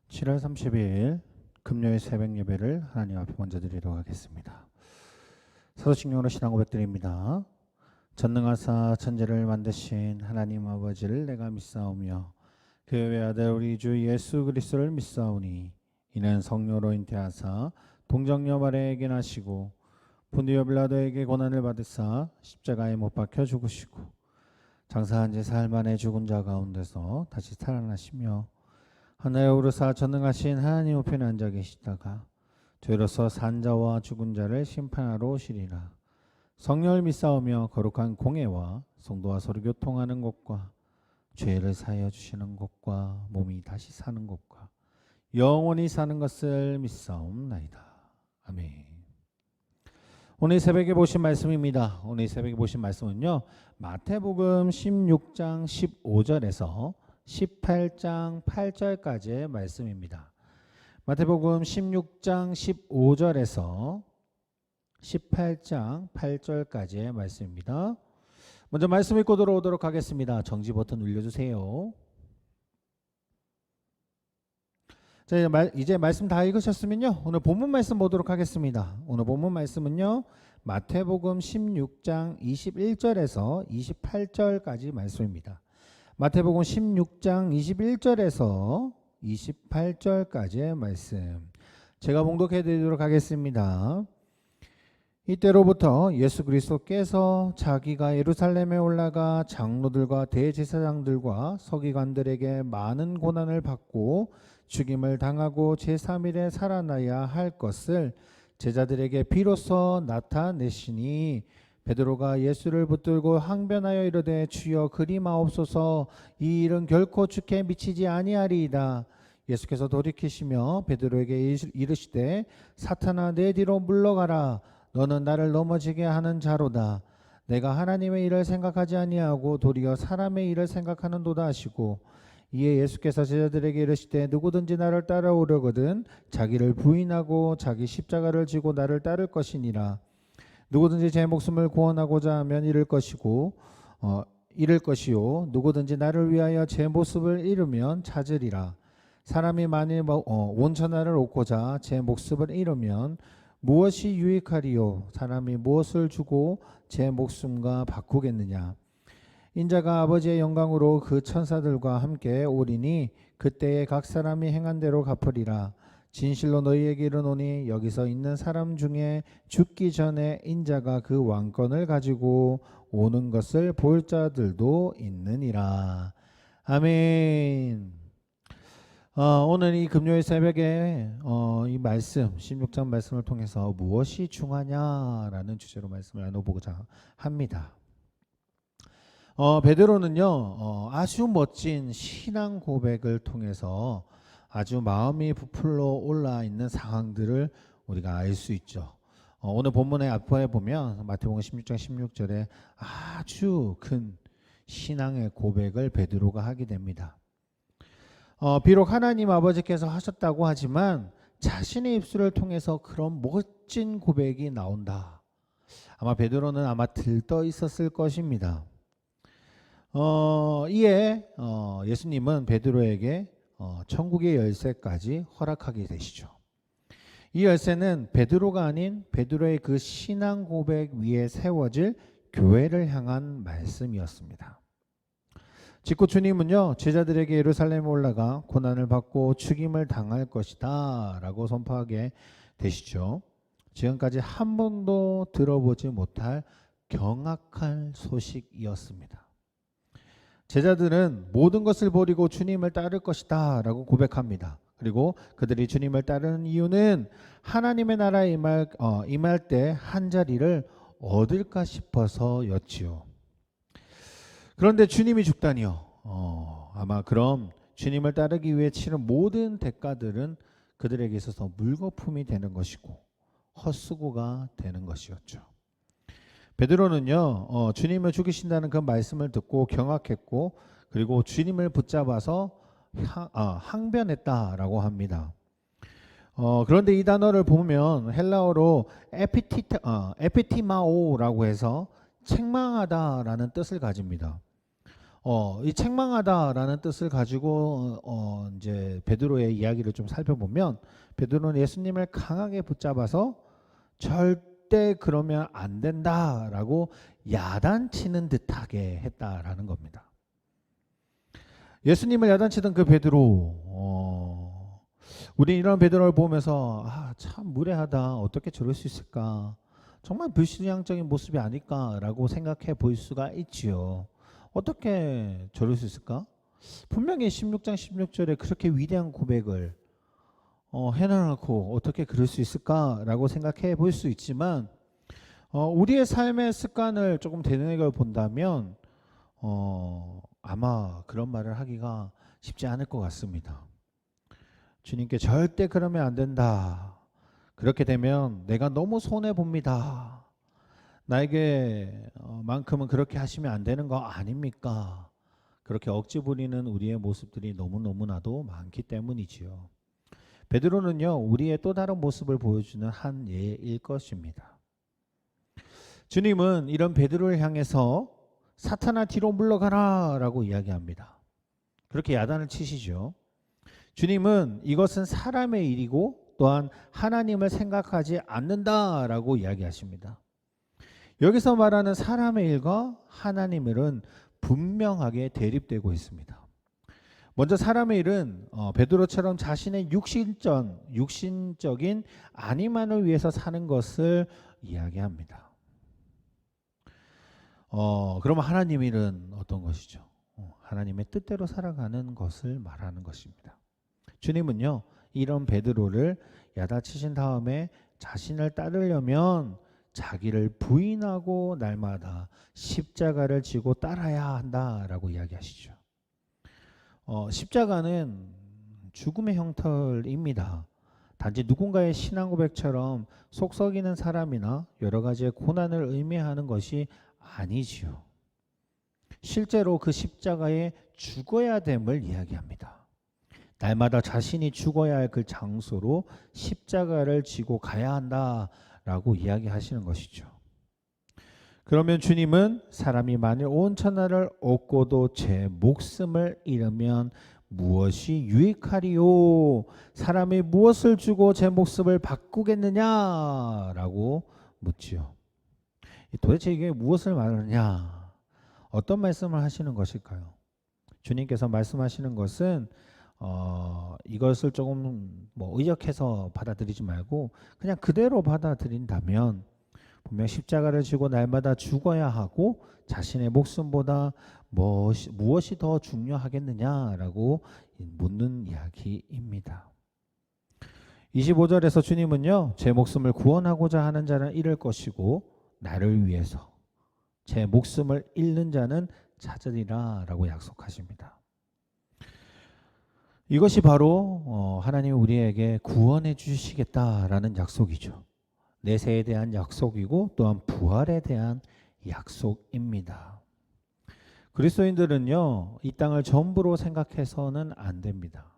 7월 30일 금요일 새벽 예배를 하나님 앞에 먼저 드리도록 하겠습니다. 사도신경으로 신앙 고백드립니다. 전능하사 천지를 만드신 하나님 아버지를 내가 믿사오며 그 외아들 우리 주 예수 그리스도를 믿사오니 이는 성령으로 잉태하사 동정녀 마리아에게 나시고 본디오 빌라도에게 고난을 받으사 십자가에 못 박혀 죽으시고 장사한 지 사흘 만에 죽은 자 가운데서 다시 살아나시며 하늘에 오르사 전능하신 하나님 우편에 앉아 계시다가 죄로서 산 자와 죽은 자를 심판하러 오시리라. 성령을 믿사오며 거룩한 공회와 성도와 서로 교통하는 것과 죄를 사하여 주시는 것과 몸이 다시 사는 것과 영원히 사는 것을 믿사옵나이다. 아멘. 오늘 새벽에 보신 말씀입니다. 오늘 새벽에 보신 말씀은요, 마태복음 16장 15절에서 18장 8절까지의 말씀입니다. 마태복음 16장 15절에서 18장 8절까지의 말씀입니다. 먼저 말씀 읽고 들어오도록 하겠습니다. 정지 버튼 눌러주세요. 자, 이제 말씀 다 읽으셨으면요, 오늘 본문 말씀 보도록 하겠습니다. 오늘 본문 말씀은요, 마태복음 16장 21절에서 28절까지 말씀입니다. 마태복음 16장 21절에서 28절까지의 말씀 제가 봉독해 드리도록 하겠습니다. 이때로부터 예수 그리스도께서 자기가 예루살렘에 올라가 장로들과 대제사장들과 서기관들에게 많은 고난을 받고 죽임을 당하고 제3일에 살아나야 할 것을 제자들에게 비로소 나타내시니 베드로가 예수를 붙들고 항변하여 이르되 주여 그리마옵소서, 이 일은 결코 주께 미치지 아니하리이다. 예수께서 돌이키시며 베드로에게 이르시되 사탄아 내 뒤로 물러가라. 너는 나를 넘어지게 하는 자로다. 내가 하나님의 일을 생각하지 아니하고 도리어 사람의 일을 생각하는도다 하시고, 이에 예수께서 제자들에게 이르시되 누구든지 나를 따라오려거든 자기를 부인하고 자기 십자가를 지고 나를 따를 것이니라. 누구든지 제 목숨을 구원하고자 하면 잃을 것이요 누구든지 나를 위하여 제 모습을 잃으면 찾으리라. 사람이 만일 온천하를 얻고자 제 목숨을 잃으면 무엇이 유익하리요? 사람이 무엇을 주고 제 목숨과 바꾸겠느냐? 인자가 아버지의 영광으로 그 천사들과 함께 오리니 그때에 각 사람이 행한 대로 갚으리라. 진실로 너희에게 이르노니 여기서 있는 사람 중에 죽기 전에 인자가 그 왕권을 가지고 오는 것을 볼 자들도 있느니라. 아멘. 오늘 이 금요일 새벽에 이 말씀 16장 말씀을 통해서 무엇이 중하냐라는 주제로 말씀을 나눠보고자 합니다. 베드로는요, 아주 멋진 신앙 고백을 통해서 아주 마음이 부풀러 올라 있는 상황들을 우리가 알 수 있죠. 오늘 본문의 앞에 보면 마태복음 16장 16절에 아주 큰 신앙의 고백을 베드로가 하게 됩니다. 비록 하나님 아버지께서 하셨다고 하지만 자신의 입술을 통해서 그런 멋진 고백이 나온다. 아마 베드로는 아마 들떠 있었을 것입니다. 이에 예수님은 베드로에게 천국의 열쇠까지 허락하게 되시죠. 이 열쇠는 베드로가 아닌 베드로의 그 신앙 고백 위에 세워질 교회를 향한 말씀이었습니다. 직후 주님은요, 제자들에게 예루살렘에 올라가 고난을 받고 죽임을 당할 것이다 라고 선포하게 되시죠. 지금까지 한 번도 들어보지 못할 경악한 소식이었습니다. 제자들은 모든 것을 버리고 주님을 따를 것이다 라고 고백합니다. 그리고 그들이 주님을 따르는 이유는 하나님의 나라에 임할 때 한 자리를 얻을까 싶어서였지요. 그런데 주님이 죽다니요. 아마 그럼 주님을 따르기 위해 치른 모든 대가들은 그들에게 있어서 물거품이 되는 것이고 헛수고가 되는 것이었죠. 베드로는요, 주님을 죽이신다는 그 말씀을 듣고 경악했고, 그리고 주님을 붙잡아서 항변했다라고 합니다. 그런데 이 단어를 보면 헬라어로 에피티마오라고 해서 책망하다라는 뜻을 가집니다. 이 책망하다라는 뜻을 가지고 이제 베드로의 이야기를 좀 살펴보면 베드로는 예수님을 강하게 붙잡아서 절대 그러면 안 된다라고 야단치는 듯하게 했다라는 겁니다. 예수님을 야단치던 그 베드로, 우리 이런 베드로를 보면서 참 무례하다, 어떻게 저럴 수 있을까, 정말 불신앙적인 모습이 아닐까라고 생각해 볼 수가 있지요. 어떻게 저럴 수 있을까? 분명히 16장 16절에 그렇게 위대한 고백을 해놔놓고 어떻게 그럴 수 있을까라고 생각해 볼 수 있지만 우리의 삶의 습관을 조금 되뇌겨 본다면 아마 그런 말을 하기가 쉽지 않을 것 같습니다. 주님께 절대 그러면 안 된다. 그렇게 되면 내가 너무 손해 봅니다. 나에게 만큼은 그렇게 하시면 안 되는 거 아닙니까? 그렇게 억지 부리는 우리의 모습들이 너무너무나도 많기 때문이지요. 베드로는요, 우리의 또 다른 모습을 보여주는 한 예일 것입니다. 주님은 이런 베드로를 향해서 사탄아 뒤로 물러가라 라고 이야기합니다. 그렇게 야단을 치시죠. 주님은 이것은 사람의 일이고 또한 하나님을 생각하지 않는다라고 이야기하십니다. 여기서 말하는 사람의 일과 하나님의 일은 분명하게 대립되고 있습니다. 먼저 사람의 일은 베드로처럼 자신의 육신적인 안위만을 위해서 사는 것을 이야기합니다. 그러면 하나님의 일은 어떤 것이죠? 하나님의 뜻대로 살아가는 것을 말하는 것입니다. 주님은요, 이런 베드로를 야단치신 다음에 자신을 따르려면 자기를 부인하고 날마다 십자가를 지고 따라야 한다라고 이야기하시죠. 십자가는 죽음의 형벌입니다. 단지 누군가의 신앙 고백처럼 속 썩이는 사람이나 여러 가지의 고난을 의미하는 것이 아니지요. 실제로 그 십자가에 죽어야 됨을 이야기합니다. 날마다 자신이 죽어야 할 그 장소로 십자가를 지고 가야 한다라고 이야기하시는 것이죠. 그러면 주님은 사람이 만일 온 천하를 얻고도 제 목숨을 잃으면 무엇이 유익하리요? 사람이 무엇을 주고 제 목숨을 바꾸겠느냐라고 묻지요. 도대체 이게 무엇을 말하느냐? 어떤 말씀을 하시는 것일까요? 주님께서 말씀하시는 것은 이것을 조금 의역해서 받아들이지 말고 그냥 그대로 받아들인다면 분명 십자가를 지고 날마다 죽어야 하고 자신의 목숨보다 무엇이 더 중요하겠느냐라고 묻는 이야기입니다. 25절에서 주님은요, 제 목숨을 구원하고자 하는 자는 잃을 것이고 나를 위해서 제 목숨을 잃는 자는 찾으리라 라고 약속하십니다. 이것이 바로 하나님이 우리에게 구원해 주시겠다라는 약속이죠. 내세에 대한 약속이고 또한 부활에 대한 약속입니다. 그리스도인들은요, 이 땅을 전부로 생각해서는 안 됩니다.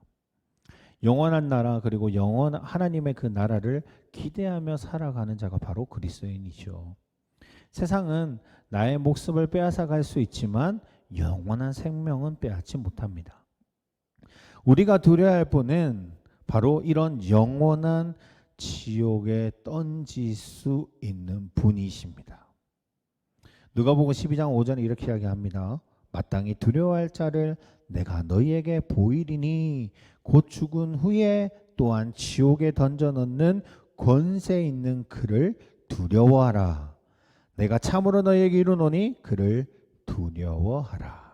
영원한 나라 그리고 하나님의 그 나라를 기대하며 살아가는 자가 바로 그리스도인이죠. 세상은 나의 목숨을 빼앗아 갈 수 있지만 영원한 생명은 빼앗지 못합니다. 우리가 두려워할 분은 바로 이런 영원한 지옥에 던질 수 있는 분이십니다. 누가복음 12장 5절에 이렇게 이야기합니다. 마땅히 두려워할 자를 내가 너희에게 보이리니 곧 죽은 후에 또한 지옥에 던져 넣는 권세 있는 그를 두려워하라. 내가 참으로 너희에게 이르노니 그를 두려워하라.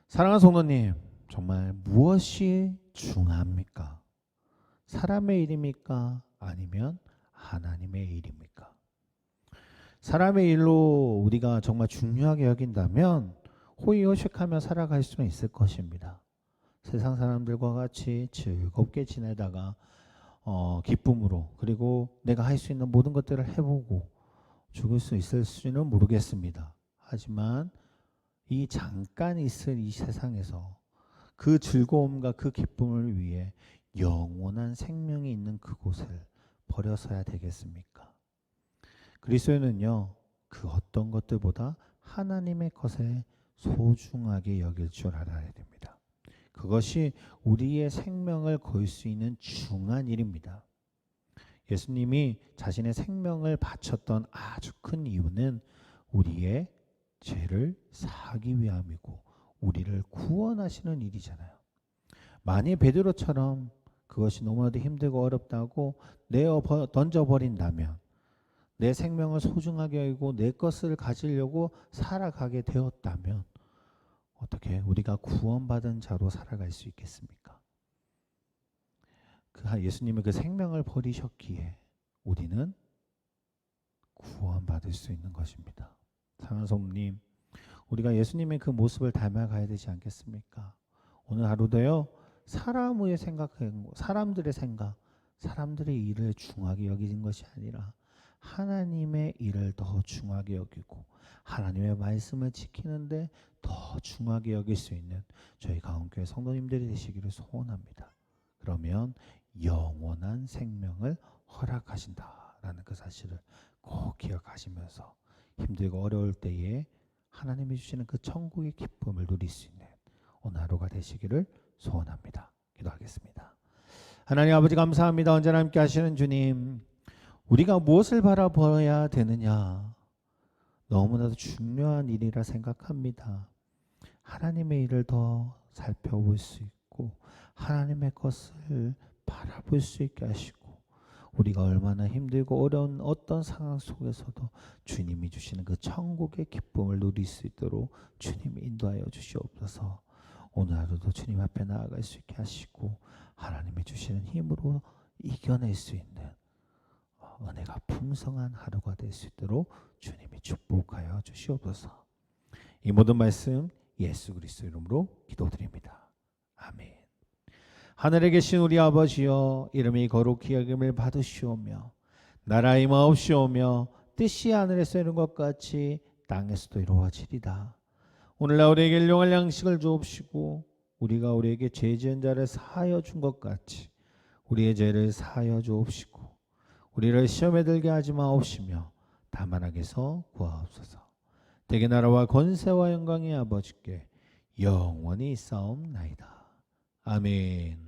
사랑하는 성도님, 정말 무엇이 중요합니까? 사람의 일입니까? 아니면 하나님의 일입니까? 사람의 일로 우리가 정말 중요하게 여긴다면 호의호식하며 살아갈 수는 있을 것입니다. 세상 사람들과 같이 즐겁게 지내다가 기쁨으로 그리고 내가 할 수 있는 모든 것들을 해보고 죽을 수 있을지는 모르겠습니다. 하지만 이 잠깐 있을 이 세상에서 그 즐거움과 그 기쁨을 위해 영원한 생명이 있는 그곳을 버려서야 되겠습니까? 그리스도인은요, 그 어떤 것들보다 하나님의 것에 소중하게 여길 줄 알아야 됩니다. 그것이 우리의 생명을 걸 수 있는 중요한 일입니다. 예수님이 자신의 생명을 바쳤던 아주 큰 이유는 우리의 죄를 사하기 위함이고 우리를 구원하시는 일이잖아요. 만일 베드로처럼 그것이 너무나도 힘들고 어렵다고 내어 던져버린다면, 내 생명을 소중하게 여기고 내 것을 가지려고 살아가게 되었다면 어떻게 우리가 구원받은 자로 살아갈 수 있겠습니까? 예수님은 그 생명을 버리셨기에 우리는 구원받을 수 있는 것입니다. 사랑하는 성도님, 우리가 예수님의 그 모습을 닮아가야 되지 않겠습니까? 오늘 하루도요, 사람의 생각하고 사람들의 생각, 사람들의 일을 중하게 여기는 것이 아니라 하나님의 일을 더 중하게 여기고 하나님의 말씀을 지키는데 더 중하게 여길 수 있는 저희 가운교회 성도님들이 되시기를 소원합니다. 그러면 영원한 생명을 허락하신다라는 그 사실을 꼭 기억하시면서 힘들고 어려울 때에 하나님이 주시는 그 천국의 기쁨을 누릴 수 있는 오늘 하루가 되시기를 소원합니다. 기도하겠습니다. 하나님 아버지 감사합니다. 언제나 함께 하시는 주님, 우리가 무엇을 바라봐야 되느냐, 너무나도 중요한 일이라 생각합니다. 하나님의 일을 더 살펴볼 수 있고 하나님의 것을 바라볼 수 있게 하시고 우리가 얼마나 힘들고 어려운 어떤 상황 속에서도 주님이 주시는 그 천국의 기쁨을 누릴 수 있도록 주님이 인도하여 주시옵소서. 오늘 하루도 주님 앞에 나아갈 수 있게 하시고 하나님이 주시는 힘으로 이겨낼 수 있는 은혜가 풍성한 하루가 될 수 있도록 주님이 축복하여 주시옵소서. 이 모든 말씀 예수 그리스도 이름으로 기도드립니다. 아멘. 하늘에 계신 우리 아버지여, 이름이 거룩히 여김을 받으시오며 나라의 마옵시오며 뜻이 하늘에서 이룬 것 같이 땅에서도 이루어지리다. 오늘날 우리에게 일용할 양식을 주옵시고 우리가 우리에게 죄 지은 자를 사하여 준 것 같이 우리의 죄를 사하여 주옵시고 우리를 시험에 들게 하지 마옵시며 다만 악에서 구하옵소서. 대개 나라와 권세와 영광이 아버지께 영원히 있사옵나이다. 아멘.